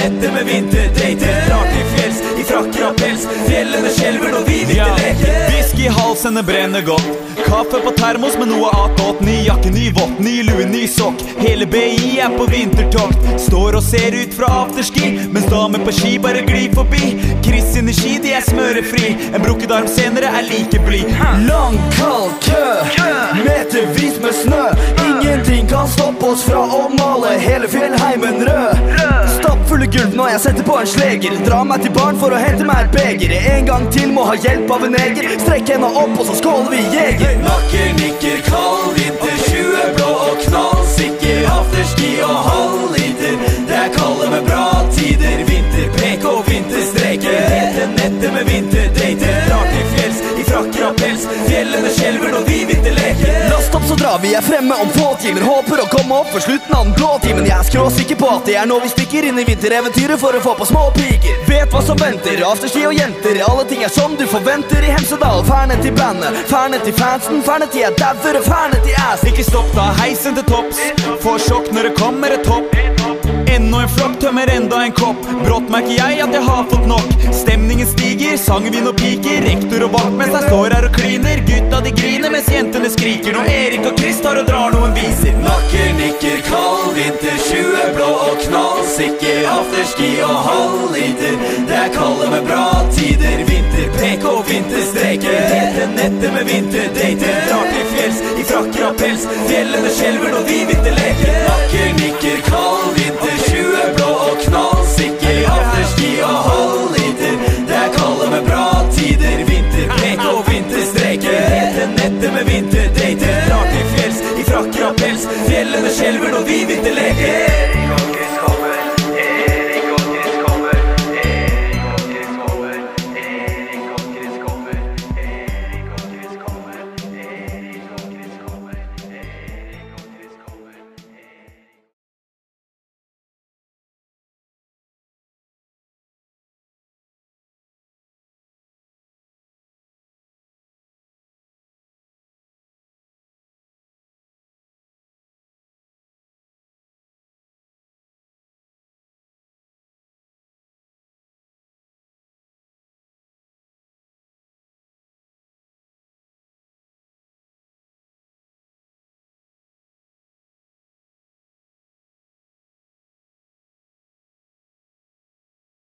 netter med vinterdater. Drar til fjells i frakker av pels. Fjellene skjelver når vi vinterleker. Whisky i halsen, det brenner godt. Kaffe på termos med noe attåt. Ny jakke, ny vått, ny lue, ny sokk. Hele BI er på vintertokt. Står og ser ut fra afterski, mens damer på ski bare glir forbi. Chris sine ski, de er smørefri. En brukket arm senere er like blid. Lang, kald kø, metervis med snø. Ingenting kan stoppe oss fra å male hele fjellheimen rød. Stappfulle gulv når jeg setter på en sleger. Dra meg til barn for å hente meg et beger. En gang til må ha hjelp av en neger. Strekk henne opp og så skåler vi jeger. Nakker, nikker, kald vinter. 20 blå og knallsikker. Afterski og halvliter. Det er kalde med bra tider. Vinterpek og vinterstreker. Hete netter med vinterdater. Drar til fjells i frakker av pels. Fjellene skjelver når vi vinterleker. Last opp så drar vi er fremme om få timer. Håper å komme opp for slutten av den blå timen. Jeg er skråsikker på at det er nå vi stikker inn i vintereventyret for å få på små piker. Vet hva som venter, afterski og jenter. Alle ting er som du forventer i Hemsedal. Ferne til bandet, ferne til fansen. Ferne til jeg dauer og ferne til ass. Ikke stopp da, heisen til topps. Får sjokk når det kommer et topp. Enda en flokk tømmer enda en kopp. Brått merker jeg at jeg har fått nok. Stemningen stiger, sangvin og piker. Rektor og vaktmester står her og kliner. Gutta de griner mens jentene skriker. Når Erik og Chris tar og drar noen viser. Nakker, nikker, kald vinter. 20 blå og knallsikker. Afterski og halvliter. Det er kalde med bra tider. Vinterpek og vinterstreker. Hete netter med vinterdater. Drar til fjells i frakker av pels. Fjellene skjelver når vi vinterleker. Nakker, nikker, kald vinter. 20 blå og knallsikker. Afterski og halvliter. Det er kalde med bra tider. Vinterpek og vinterstreker. Hete netter med vinterdater. Drar til fjells i frakker av pels. Fjellene skjelver når vi vinterleker.